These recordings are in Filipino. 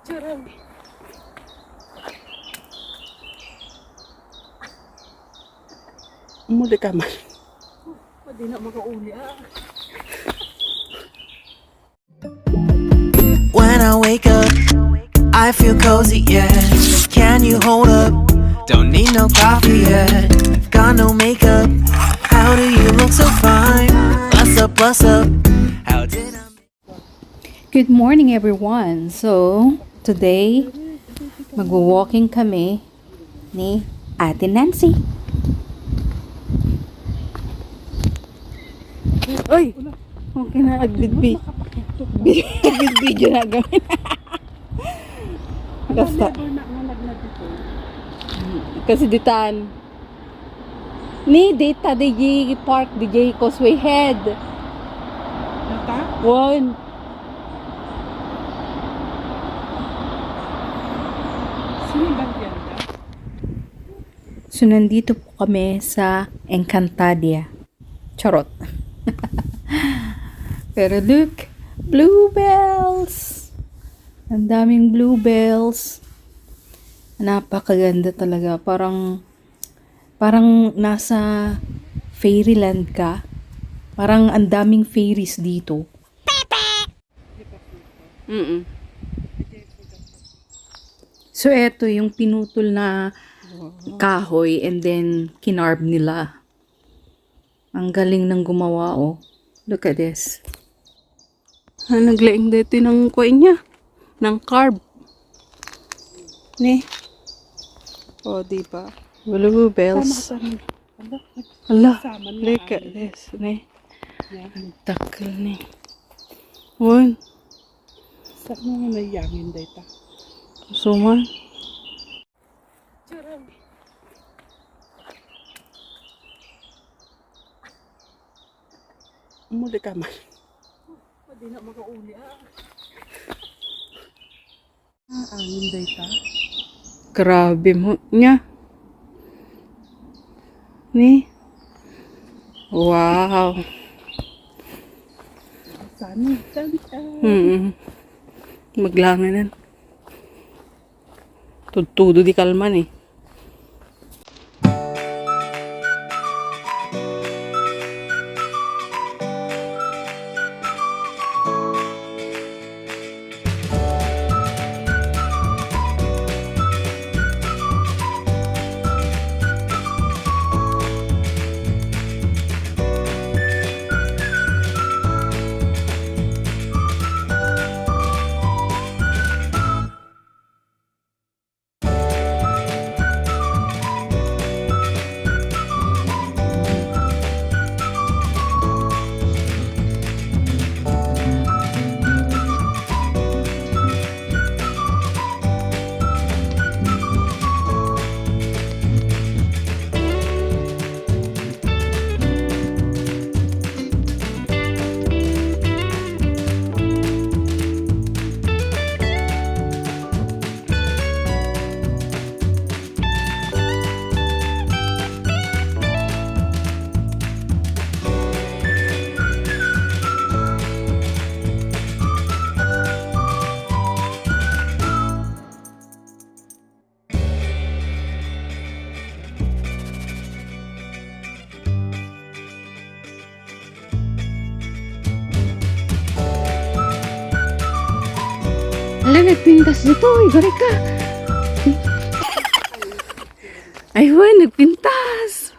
Charang. Muli ka man. Pwede na makauli When I wake up, I feel cozy, yeah. Can you hold up? Don't need no coffee yet. Got no makeup. How do you look so fine? Bust up, bust up. How did I? Good morning everyone. So, today magwo-walking kami ni Ate Nancy. Oy! Okay na video na gawin. Basta. Kasi ditan ni data DJ Park DJ Causeway Head. Nata? One. Sino ba yan? So, nandito po kami sa Encantadia. Charot. Pero look, bluebells! Ang daming bluebells. Napakaganda talaga. Parang nasa fairyland ka. Parang ang daming fairies dito. So, eto yung pinutol na kahoy and then kinarb nila. Ang galing ng gumawa, oh. Look at this. Naglaing dito ng kuwain niya. Ng carb. Ni. O, diba? Bluebells. Allah. Look at this. Ni. Ang takal ni. Wan. Saan mo na yangin dito? Suman. Muli ka man. Pwede na makauli angin dito. Grabe mo niya. Ni. Wow. Saan? Maglanganan. Tudo di kalman eh. Ala, nagpintas dito. Igari ka. Ayun, nagpintas.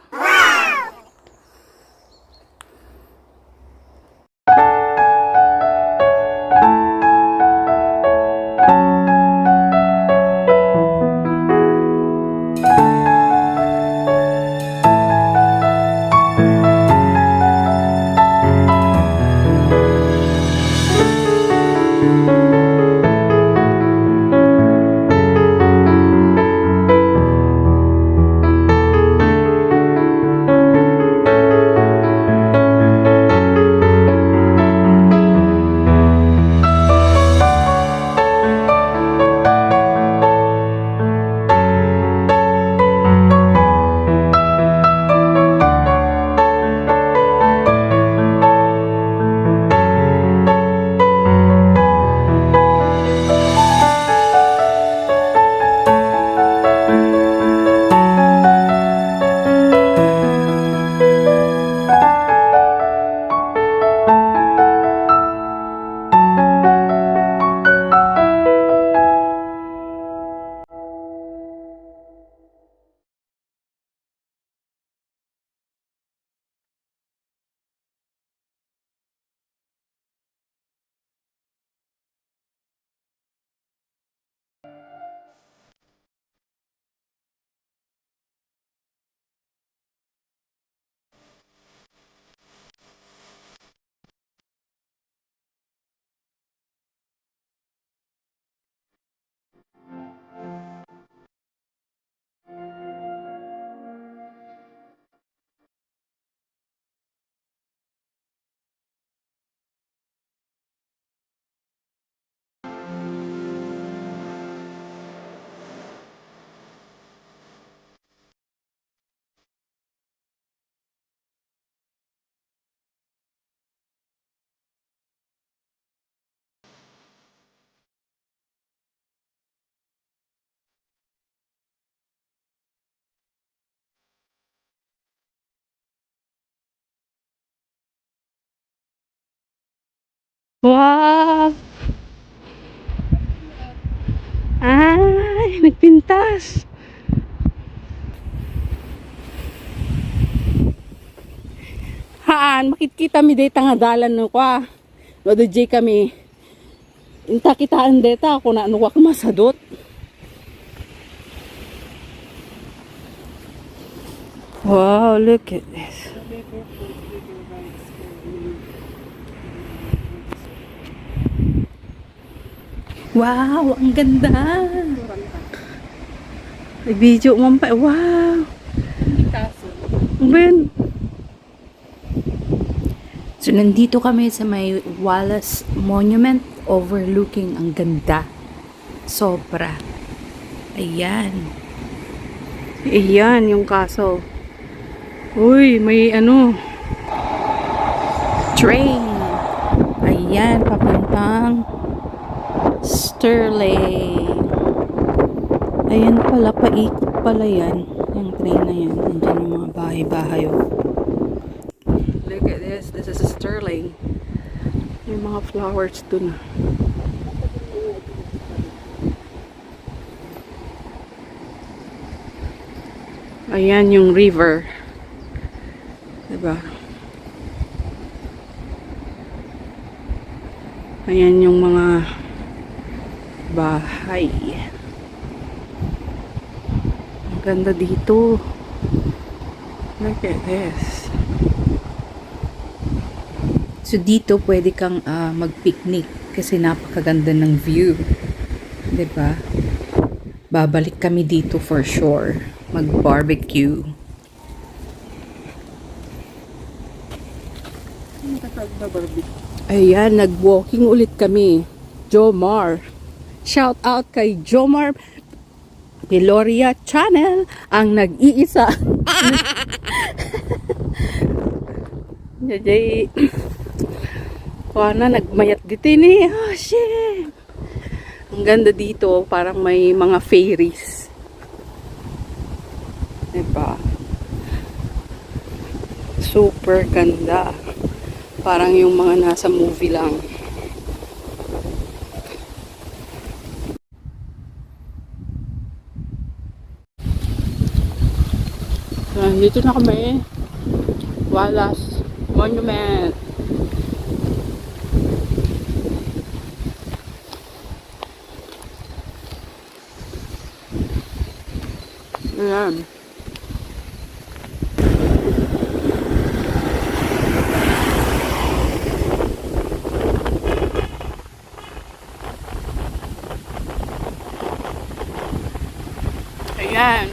Wow! Ay, nagpintas. Haan, makikita mi data nga dalan no kwa. No do kami. Inta kitaan data ako na ano ka masadot. Wow, look at this. Wow, ang ganda. May video man pa. Wow. Ben. So, nandito kami sa may Wallace Monument overlooking. Ang ganda. Sobra. Ayan. Ayan yung castle. Uy, may ano. Train. Ayan, papuntang Sterling. Ayan pala, paikot pala yan. Yung train na yan. Nandiyan yung mga bahay-bahay. Oh. Look at this. This is Sterling. May mga flowers dun. Ayan yung river. Diba? Ayan yung mga bahay. Ang ganda dito. Look at this. So, dito pwede kang mag-picnic kasi napakaganda ng view. 'Di ba? Babalik kami dito for sure. Mag-barbecue. Ayan, nag-walking ulit kami. Jomar. Shout out kay Jomar Gloria Channel, ang nag-iisa. Jay, wana, nagmayat dito ni. Oh, shit. Ang ganda dito, parang may mga fairies. Diba? Super ganda. Parang yung mga nasa movie lang. So, dito na kami. Wallace Monument. Ayan. Ayan.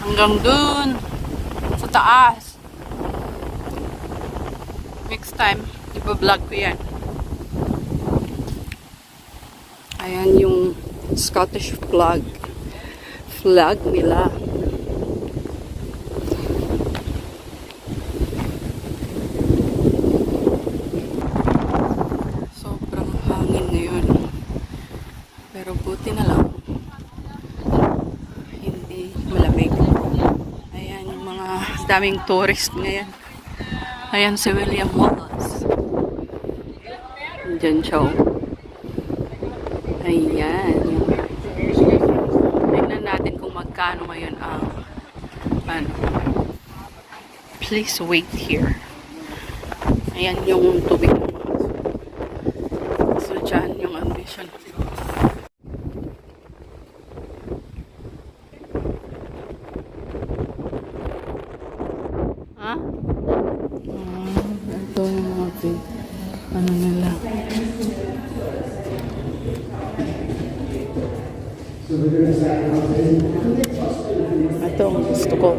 Hanggang dun. Sa taas. Next time, iba-vlog ko yan. Ayan yung Scottish flag. Flag nila. Sobrang hangin ngayon. Pero buti na lang. Hindi malamig. Ayan yung mga daming tourist ngayon. Ayan si William Wallace. Diyan siya. Ayan. Tignan natin kung magkano ngayon ang please wait here. Ayan yung tubig. So dyan yung ambition. Ha? Ito yung mga ano nila. Ito ang gusto ko.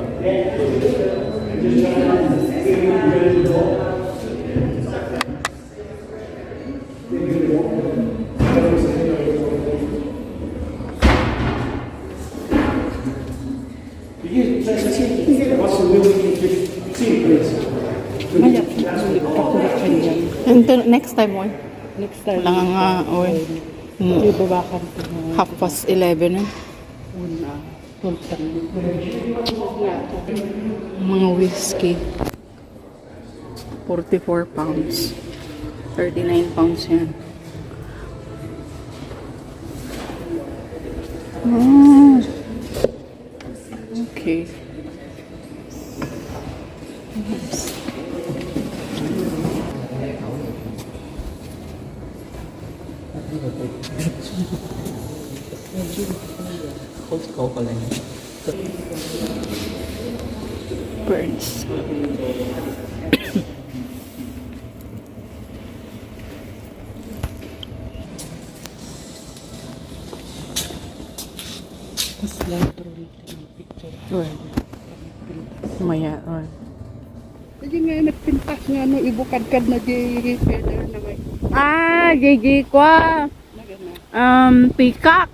Next time, oy. Next time. Lang nga, oy. Ibabakan ko. 11:30 na. Mga whiskey. 44 pounds. 39 pounds yan. Oh. Okay. Nice. Birds. Maya, Jadi nga nagpintas nga no ibukadkad na di feather na may JJ kwa. nagana. Peacock.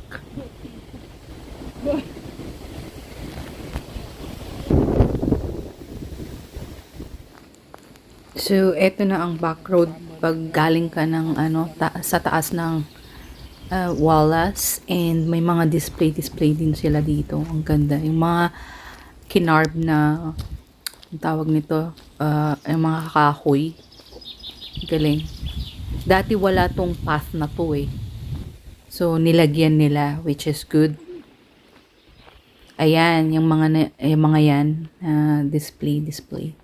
So, eto na ang back road pag galing ka ng sa taas ng Wallace, and may mga display din sila dito. Ang ganda. Yung mga kinarb na ang tawag nito, yung mga kahoy. Galing. Dati wala tong path na to eh. So, nilagyan nila, which is good. Ayan, yung mga yan, display.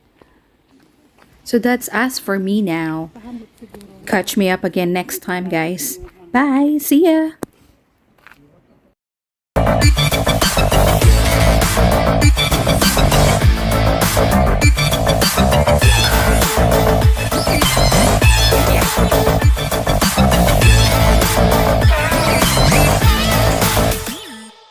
So that's us for me now. Catch me up again next time, guys. Bye. See ya.